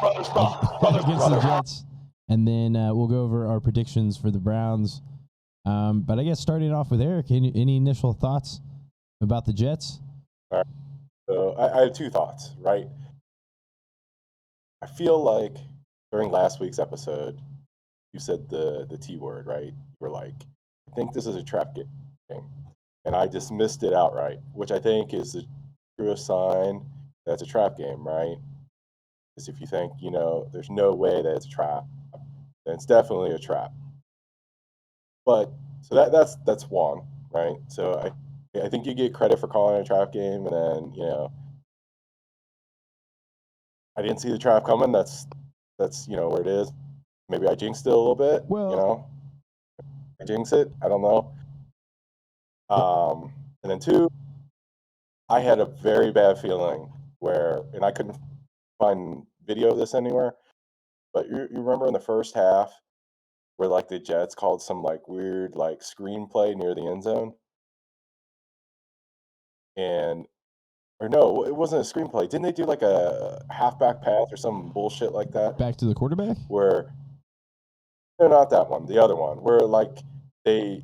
against the Jets, and then we'll go over our predictions for the Browns. But I guess starting off with Eric, any initial thoughts about the Jets? All right. So I have two thoughts, right? I feel like during last week's episode, you said the T word, right? You were like, I think this is a trap game. And I dismissed it outright, which I think is the truest sign that it's a trap game, right? Because if you think, there's no way that it's a trap, then it's definitely a trap. But so that's one, right? So I think you get credit for calling it a trap game, and then I didn't see the trap coming. That's where it is. Maybe I jinxed it a little bit. Well, I jinxed it. I don't know. And then two, I had a very bad feeling and I couldn't find video of this anywhere. But you remember in the first half where like the Jets called some like weird like screenplay near the end zone, or no, it wasn't a screenplay. Didn't they do like a halfback pass or some bullshit like that? back to the quarterback? Where no, not that one, the other one, where like the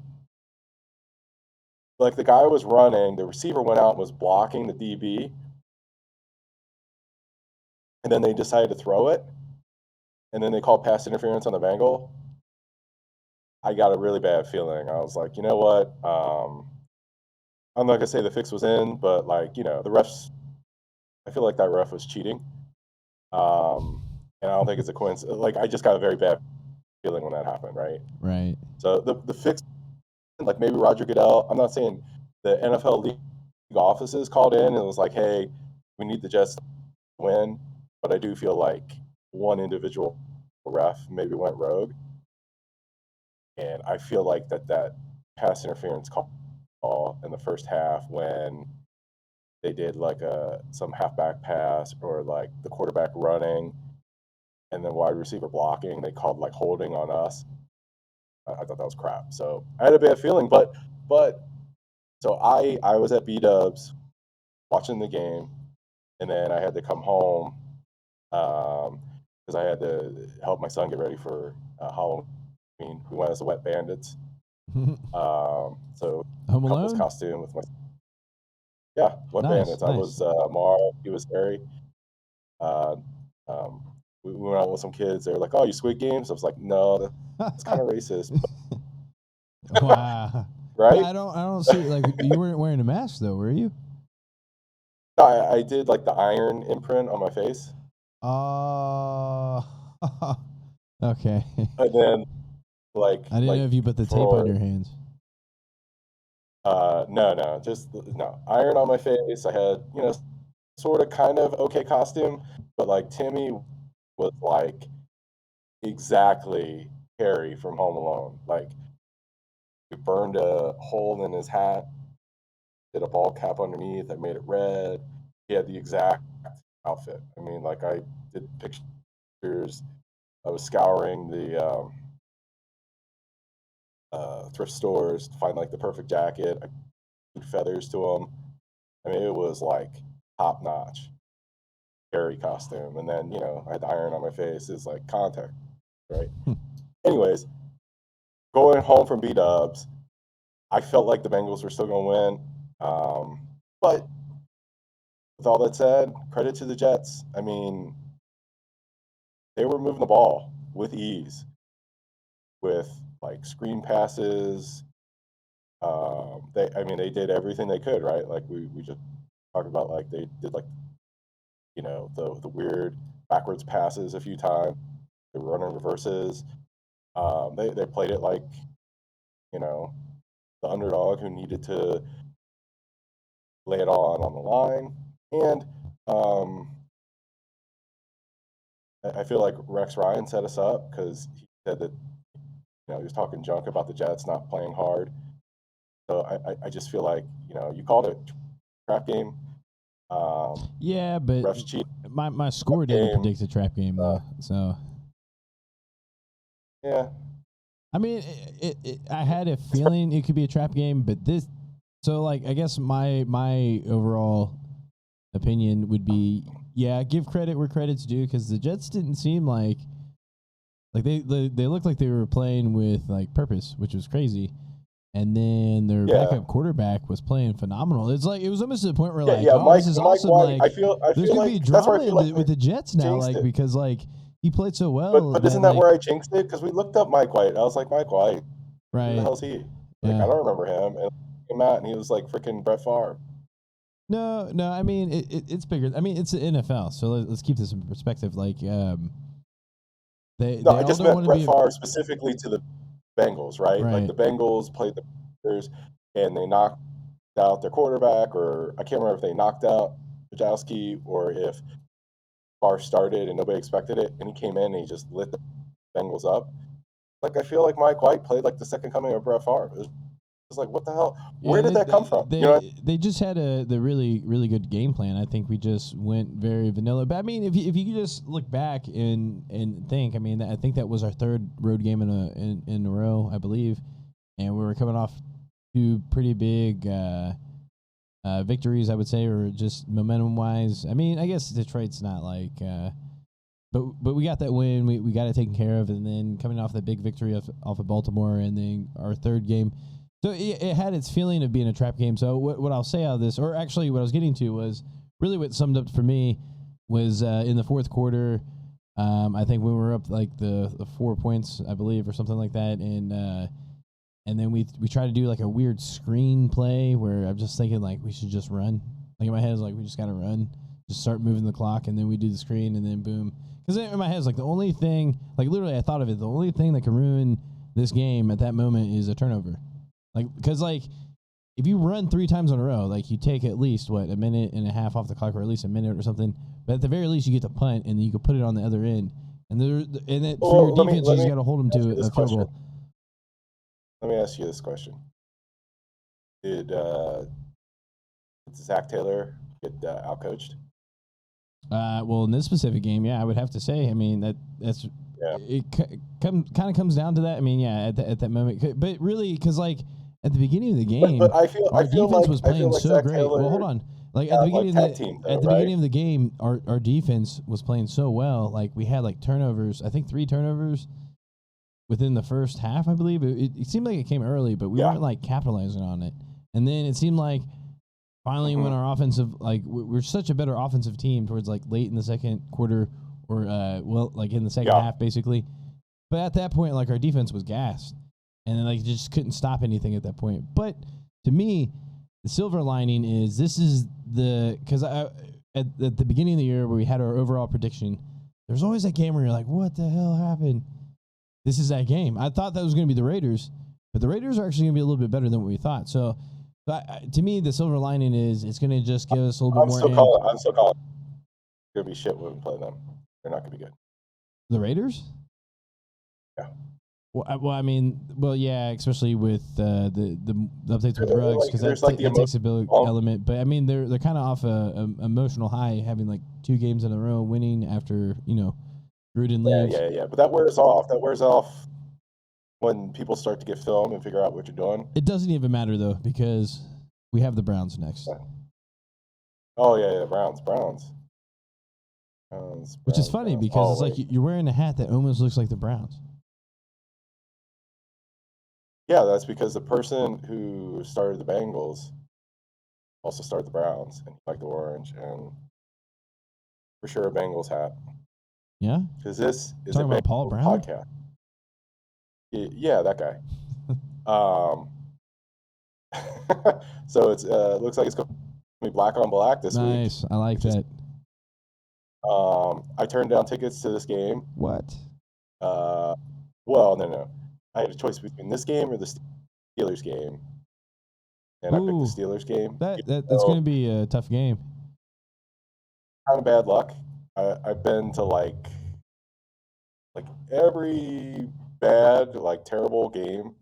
guy was running, the receiver went out and was blocking the DB, and then they decided to throw it, and then they called pass interference on the Bengal. I got a really bad feeling. I was like, you know what? I'm not gonna say the fix was in, but like, the refs, I feel like that ref was cheating. And I don't think it's a coincidence. Like, I just got a very bad feeling when that happened, right? Right. So the fix, like maybe Roger Goodell, I'm not saying the NFL league offices called in and was like, hey, we need the Jets to win, but I do feel like one individual ref maybe went rogue. And I feel like that pass interference call in the first half when they did like some halfback pass or like the quarterback running and then wide receiver blocking, they called like holding on us. I thought that was crap. So I had a bad feeling, but so I was at B-Dubs watching the game, and then I had to come home because I had to help my son get ready for Halloween. We went as the Wet Bandits. So Home Alone? couple's costume with my Wet Nice, Bandits. I nice. was Marv, he was Harry. We went out with some kids. They were like, "Oh, you Squid Games?" I was like, "No, that's kind of racist." Wow. Right? I don't see, like, you weren't wearing a mask though, were you? I did like the iron imprint on my face, Okay. and then like I didn't know if you put the tape on your hands. No, just no iron on my face. I had sort of kind of okay costume, but like Timmy was like exactly Harry from Home Alone. Like he burned a hole in his hat, did a ball cap underneath. I made it red. He had the exact outfit. I mean, like I did pictures. I was scouring the thrift stores to find like the perfect jacket. I glued feathers to them. I mean, it was like top notch Harry costume. And then I had the iron on my face. It's like contact, right? Anyways, going home from B-Dubs, I felt like the Bengals were still going to win. But with all that said, credit to the Jets. I mean, they were moving the ball with ease, with like screen passes. They did everything they could, right? Like we just talked about, like they did like the weird backwards passes a few times. They were running reverses. They played it like the underdog who needed to lay it all out on the line. And I feel like Rex Ryan set us up because he said that he was talking junk about the Jets not playing hard. So I just feel like you called it a trap game. Yeah, but refs cheat. my score didn't predict a trap game though. So yeah, I mean, I had a feeling it could be a trap game, but this. So like, I guess my overall opinion would be, yeah, give credit where credit's due because the Jets didn't seem like they looked like they were playing with like purpose, which was crazy. And then their backup quarterback was playing phenomenal. It's like it was almost to the point where like, oh, Mike, this is Mike awesome. White. Like, I there's feel gonna like be that's where drama I feel like with the Jets now, like because like he played so well. But isn't that where I jinxed it? Because we looked up Mike White. I was like, Mike White, who the right? hell's he? Like, Yeah. I don't remember him. And he came out and he was like freaking Brett Favre. No. I mean, it's bigger. I mean, it's the NFL. So let's keep this in perspective. Like, they No, I all just don't meant want to Brett be Favre specifically to the Bengals, right? Like right. the Bengals played the Packers and they knocked out their quarterback, or I can't remember if they knocked out Bajowski or if Favre started and nobody expected it, and he came in and he just lit the Bengals up. Like I feel like Mike White played like the second coming of Brett Favre. It's like, what the hell? Where did that come from? They just had the really good game plan. I think we just went very vanilla. But I mean, if you could just look back and think, I mean, I think that was our third road game in a row, I believe, and we were coming off two pretty big victories, I would say, or just momentum wise. I mean, I guess Detroit's not like. But we got that win. We got it taken care of, and then coming off that big victory off of Baltimore, and then our third game. So it had its feeling of being a trap game. So what I'll say out of this, or actually what I was getting to was really what summed up for me was in the fourth quarter. I think we were up like the 4 points, I believe, or something like that, and then we tried to do like a weird screen play where I'm just thinking like we should just run. Like in my head is like we just got to run, just start moving the clock, and then we do the screen, and then boom. Because in my head is like the only thing, like literally I thought of it, the only thing that can ruin this game at that moment is a turnover. Like, because like if you run 3 times in a row, like you take at least a minute and a half off the clock, or at least a minute or something. But at the very least, you get to punt, and then you can put it on the other end. And for your defense, you just got to hold them to a field goal. Let me ask you this question: Did Zach Taylor get outcoached? Well, in this specific game, yeah, I would have to say. I mean, that's it. Kind of comes down to that. I mean, yeah, at that moment, but really, because like at the beginning of the game, but I feel our defense like, was playing so Zach great. Taylor, well, hold on. Like at the beginning beginning of the game, our defense was playing so well. Like we had like turnovers. I think 3 turnovers within the first half. I believe it seemed like it came early, but we weren't like capitalizing on it. And then it seemed like finally when our offensive, like we're such a better offensive team towards like late in the second quarter, or like in the second half basically. But at that point, like our defense was gassed, and then like just couldn't stop anything at that point. But to me, the silver lining is because at the beginning of the year where we had our overall prediction, there's always that game where you're like, what the hell happened? This is that game. I thought that was going to be the Raiders, but the Raiders are actually going to be a little bit better than what we thought. So to me, the silver lining is it's going to just give us a little bit more. I'm still calling. It's going to be shit when we play them. They're not going to be good. The Raiders? Yeah. Well, I mean, yeah, especially with the updates with Ruggs, because that takes a big element. But I mean, they're kind of off a emotional high, having like 2 games in a row winning after Gruden leaves. Yeah. But that wears off. That wears off when people start to get film and figure out what you're doing. It doesn't even matter though, because we have the Browns next. Yeah. Oh yeah, Browns. Which is funny because it's like you're wearing a hat that almost looks like the Browns. Yeah, that's because the person who started the Bengals also started the Browns, and he liked the orange, and for sure a Bengals hat. Yeah? Because this is talking about Paul Brown podcast. Yeah, that guy. So it's looks like it's going to be black on black this week. Nice, I like that. I turned down tickets to this game. What? Well, no. I had a choice between this game or the Steelers game, and I picked the Steelers game. That's going to be a tough game. Kind of bad luck. I've been to like every bad, like terrible game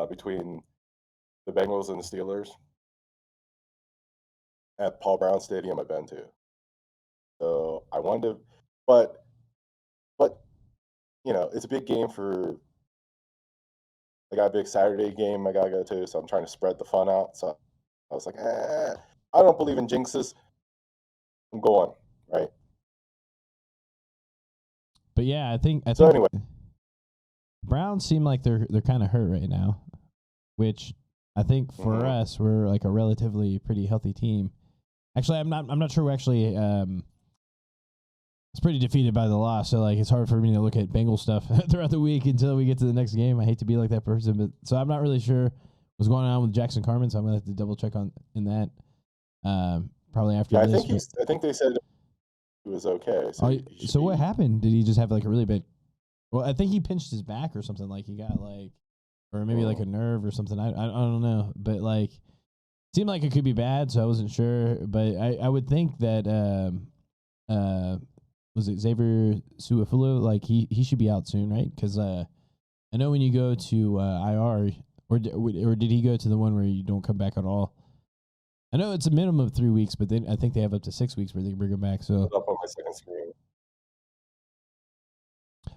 between the Bengals and the Steelers at Paul Brown Stadium I've been to. So I wanted to, but it's a big game for. I got a big Saturday game I gotta go to, so I'm trying to spread the fun out. So I was like, I don't believe in jinxes. I'm going, right? But yeah, I think So anyway, Browns seem like they're kind of hurt right now, which I think for us we're like a relatively pretty healthy team. Actually, I'm not sure we're actually it's pretty defeated by the loss, so like it's hard for me to look at Bengal stuff throughout the week until we get to the next game. I hate to be like that person, but so I'm not really sure what's going on with Jackson Carman, so I'm gonna have to double check in that. Probably after this. I think they said it was okay. So what happened? Did he just have like a really bad? Well, I think he pinched his back or something. Like he got like, or maybe like a nerve or something. I don't know, but like seemed like it could be bad, so I wasn't sure. But I would think that was it Xavier Suafulu? Like he should be out soon, right? Because I know when you go to IR, or did he go to the one where you don't come back at all? I know it's a minimum of 3 weeks, but then I think they have up to 6 weeks where they can bring him back. So up on my second screen.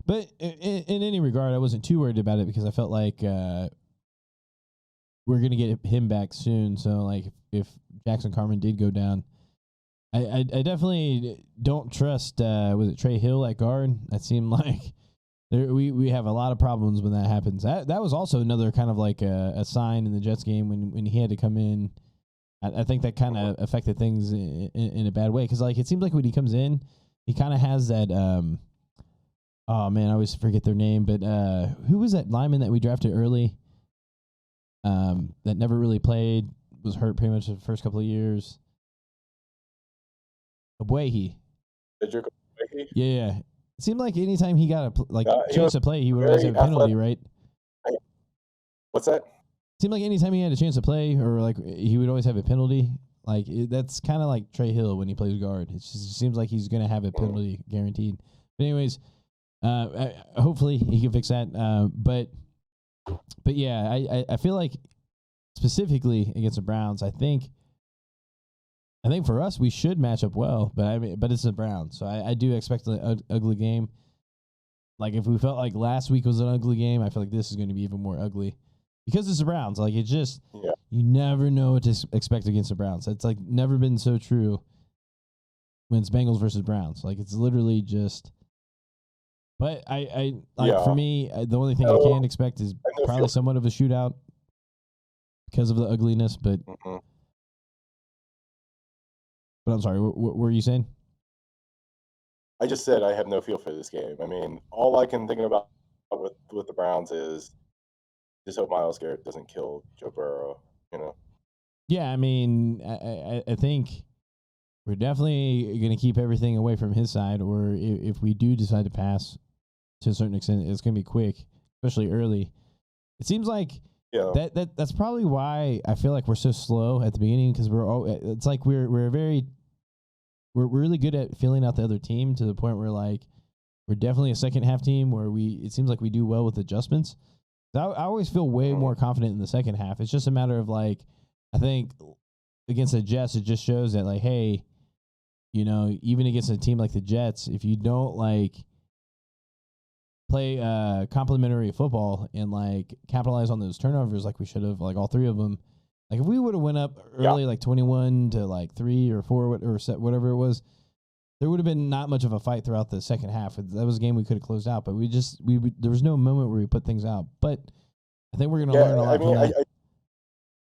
But in any regard, I wasn't too worried about it because I felt like we're gonna get him back soon. So like if Jackson Carman did go down. I definitely don't trust was it Trey Hill at guard? That seemed like we have a lot of problems when that happens. That was also another kind of like a sign in the Jets game when he had to come in. I think that kind of affected things in a bad way because like it seems like when he comes in, he kind of has that. Oh man, I always forget their name, but who was that lineman that we drafted early? That never really played, was hurt pretty much the first couple of years. Abuehi. Yeah. It seemed like anytime he got a chance to play, he would always have a penalty, right? What's that? Seemed like anytime he had a chance to play, or like he would always have a penalty. Like that's kind of like Trey Hill when he plays guard. It seems like he's gonna have a penalty guaranteed. But anyways, hopefully he can fix that. But yeah, I feel like specifically against the Browns, I think for us we should match up well, but it's the Browns, so I do expect an ugly game. Like if we felt like last week was an ugly game, I feel like this is going to be even more ugly because it's the Browns. Like it's just you never know what to expect against the Browns. It's like never been so true when it's Bengals versus Browns. Like it's literally just. But for me, the only thing I can expect is probably somewhat of a shootout because of the ugliness, but. But I'm sorry, what were you saying? I just said I have no feel for this game. I mean, all I can think about with the Browns is just hope Myles Garrett doesn't kill Joe Burrow, you know? Yeah, I mean, I think we're definitely going to keep everything away from his side, or if we do decide to pass to a certain extent, it's going to be quick, especially early. It seems like that's probably why I feel like we're so slow at the beginning because it's like we're really good at filling out the other team to the point where like we're definitely a second half team where it seems like we do well with adjustments. I always feel way more confident in the second half. It's just a matter of like I think against the Jets it just shows that like hey, you know, even against a team like the Jets, if you don't like play complementary football and like capitalize on those turnovers like we should have, like all three of them. Like if we would have went up early, like 21 to like 3 or 4 or whatever it was, there would have been not much of a fight throughout the second half. That was a game we could have closed out, but there was no moment where we put things out. But I think we're going to learn a lot from that.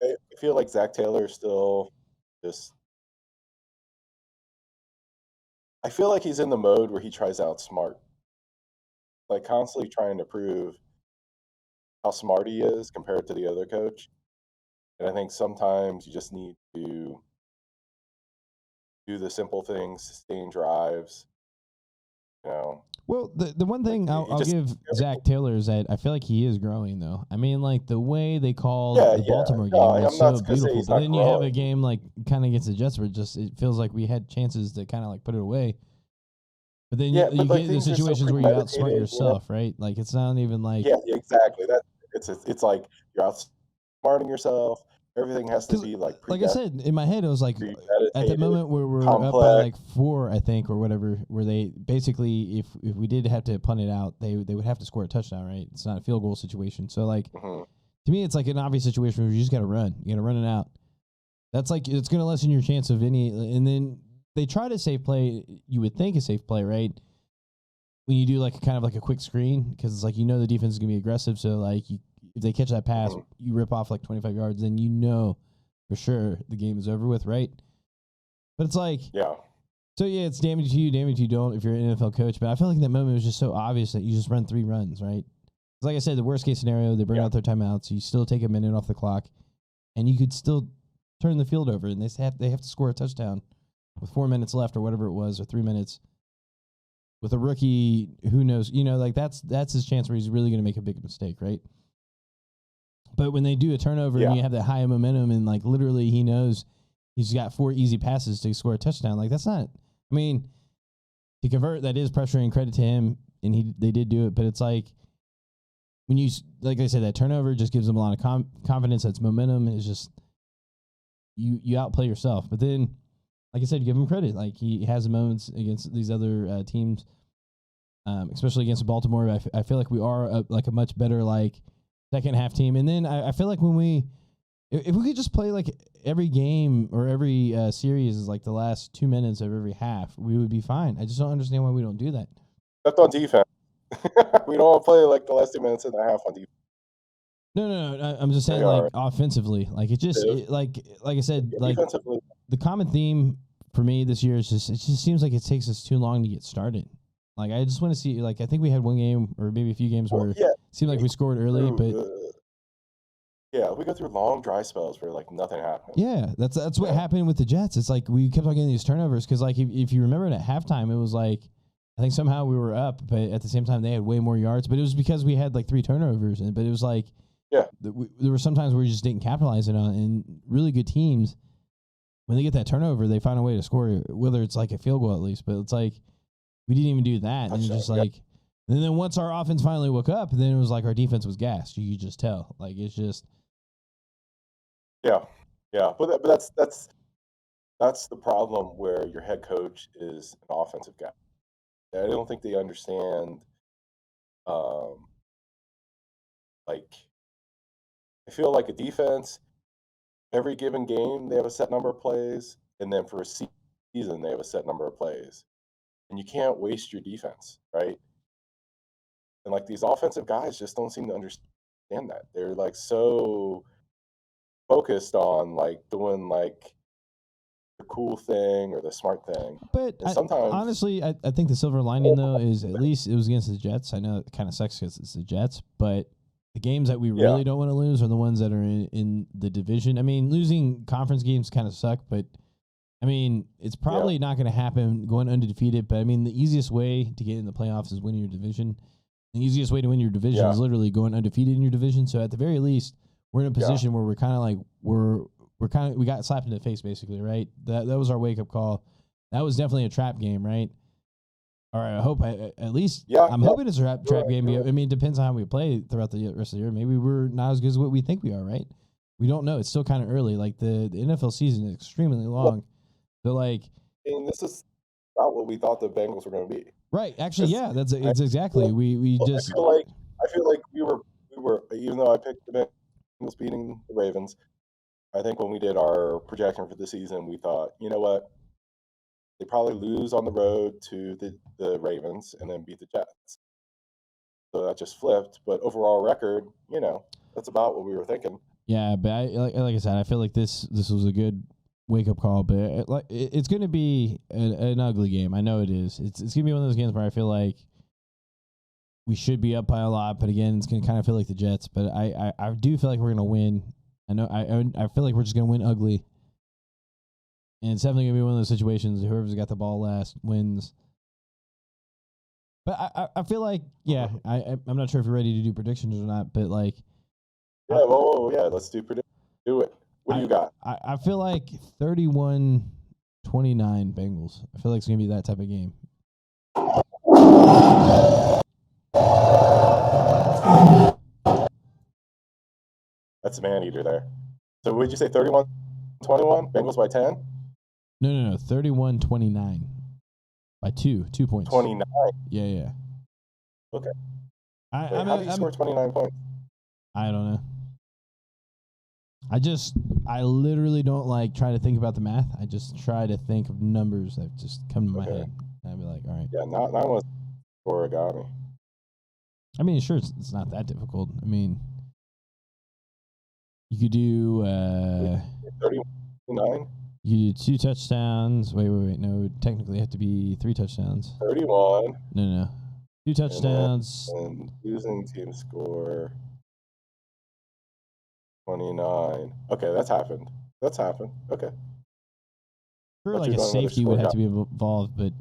I feel like Zach Taylor is still just. I feel like he's in the mode where he tries to outsmart, like constantly trying to prove how smart he is compared to the other coach. And I think sometimes you just need to do the simple things, sustain drives, you know. Well, the one thing I'll give Zach Taylor is that I feel like he is growing, though. I mean, like the way they called the Baltimore game was so beautiful, but then you have a game like kind of against the Jets where it feels like we had chances to kind of like put it away. But then you get into situations where you outsmart yourself, right? Like it's not even like exactly. It's like you're outsmarting yourself. Everything has to be like I said in my head, it was like at the moment where we're up by like 4, I think, or whatever, where they basically, if we did have to punt it out, they would have to score a touchdown, right? It's not a field goal situation. So like to me, it's like an obvious situation where you just got to run. You got to run it out. That's like it's going to lessen your chance of any. And then they try to safe play. You would think a safe play, right? When you do like a kind of like a quick screen, because it's like the defense is gonna be aggressive. So like if they catch that pass, you rip off like 25 yards, then for sure the game is over with, right? But it's like So yeah, it's damage to you, damage you don't if you're an NFL coach. But I feel like in that moment it was just so obvious that you just run 3 runs, right? Like I said, the worst case scenario, they bring out their timeouts, you still take a minute off the clock, and you could still turn the field over, and they have to score a touchdown with 4 minutes left or whatever it was, or 3 minutes. With a rookie, who knows? Like that's his chance where he's really going to make a big mistake, right? But when they do a turnover and you have that high momentum, and like literally he knows he's got 4 easy passes to score a touchdown, like that's not. I mean, to convert, that is pressure, and credit to him, and they did do it. But it's like when you, like I said, that turnover just gives them a lot of confidence. That's momentum. It's just you outplay yourself. But then, like I said, you give him credit. Like he has moments against these other teams, especially against Baltimore. I feel like we are like a much better like second half team. And then I feel like if we could just play like every game or every series is like the last 2 minutes of every half, we would be fine. I just don't understand why we don't do that. Except on defense. We don't want to play like the last 2 minutes and a half on defense. No. I'm just saying, like offensively, like like I said, like the common theme for me this year is it just seems like it takes us too long to get started. Like I just want to see, like I think we had one game or maybe a few games where it seemed like we scored early, but. We go through long dry spells where like nothing happened. Yeah, that's what happened with the Jets. It's like we kept on getting these turnovers because like if you remember at halftime, it was like I think somehow we were up, but at the same time they had way more yards. But it was because we had like 3 turnovers, but it was like there were some times where we just didn't capitalize it on. And really good teams, when they get that turnover, they find a way to score, whether it's like a field goal at least. But it's like we didn't even do that, and it's just like. And then once our offense finally woke up, then it was like our defense was gassed. You could just tell, like it's just. But that's the problem where your head coach is an offensive guy. I don't think they understand. Like I feel like a defense, every given game they have a set number of plays, and then for a season they have a set number of plays, and you can't waste your defense, right? And like these offensive guys just don't seem to understand that. They're like so focused on like doing like the cool thing or the smart thing. But sometimes, honestly, I think the silver lining though is at least it was against the Jets. I know it kind of sucks because it's the Jets, but the games that we really don't want to lose are the ones that are in the division. I mean, losing conference games kind of suck, but I mean, it's probably not going to happen going undefeated. But I mean, the easiest way to get in the playoffs is winning your division. The easiest way to win your division is literally going undefeated in your division. So at the very least, we're in a position where we're kind of like we got slapped in the face basically, right? That was our wake up call. That was definitely a trap game, right? All right, I hope at least I'm hoping it's a trap game. I mean, it depends on how we play throughout the rest of the year. Maybe we're not as good as what we think we are, right? We don't know. It's still kind of early. Like the NFL season is extremely long. So like, and this is not what we thought the Bengals were going to be. Right. Actually, it's exactly. We just. I feel like we were even though I picked the Bengals beating the Ravens. I think when we did our projection for the season, we thought, you know what, they probably lose on the road to the Ravens and then beat the Jets. So that just flipped. But overall record, that's about what we were thinking. Yeah, but like I said, I feel like this was a good wake up call. But it's going to be an ugly game. I know it is. It's going to be one of those games where I feel like we should be up by a lot. But again, it's going to kind of feel like the Jets. But I do feel like we're going to win. I know. I feel like we're just going to win ugly. And it's definitely going to be one of those situations. Whoever's got the ball last wins. But I feel like, I'm not sure if you're ready to do predictions or not, but like. Let's do predictions. Do it. What do you got? I feel like 31-29 Bengals. I feel like it's going to be that type of game. That's a man eater there. So would you say 31-21? Bengals by 10? No. 31-29. By 2 points. 29? Yeah. Okay. How do you score 29 points? I don't know. I literally don't like try to think about the math. I just try to think of numbers that just come to my head. And I'd be like, all right. Yeah, not one origami. I mean, sure, it's not that difficult. I mean, you could do 39? you do 2 touchdowns. Wait. No, it would technically have to be 3 touchdowns. 31. No. 2 touchdowns. And losing team score 29. Okay, that's happened. Okay. Sure, like a safety would have to be involved, but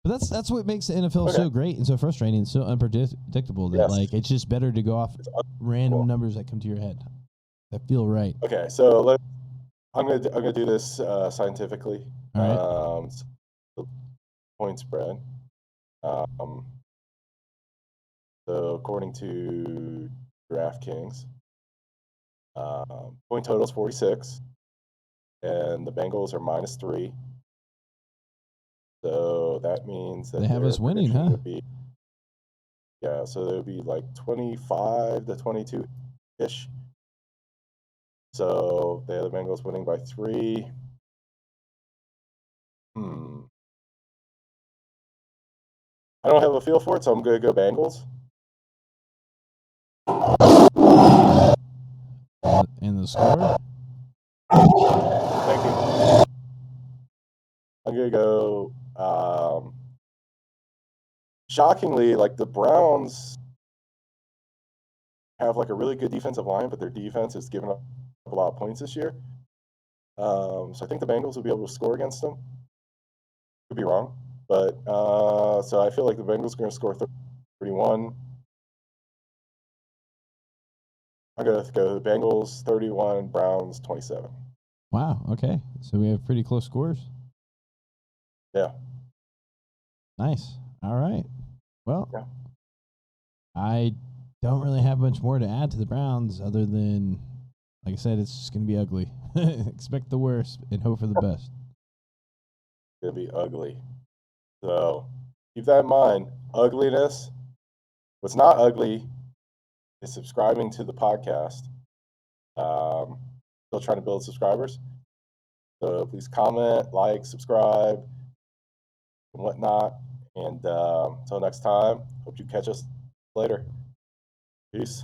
that's what makes the NFL so great and so frustrating and so unpredictable that like it's just better to go off random numbers that come to your head that feel right. Okay, so I'm gonna do this scientifically. All right. So point spread. So according to DraftKings, point total is 46, and the Bengals are -3. So that means that they have us winning, huh? So it would be like 25 to 22 ish. So they have the Bengals winning by 3. I don't have a feel for it, so I'm going to go Bengals. And the score? Thank you. I'm going to go. Shockingly, like the Browns have like a really good defensive line, but their defense has given up a lot of points this year. So I think the Bengals will be able to score against them. Could be wrong, but so I feel like the Bengals are going to score 31. I'm going to go Bengals 31, Browns 27. Wow. Okay, so we have pretty close scores. Yeah. Nice. All right. Well, yeah. I don't really have much more to add to the Browns other than, like I said, it's just going to be ugly. Expect the worst and hope for the best. It's going to be ugly. So keep that in mind. Ugliness. What's not ugly is subscribing to the podcast. Still trying to build subscribers. So please comment, like, subscribe, and whatnot. And until next time, hope you catch us later. Peace.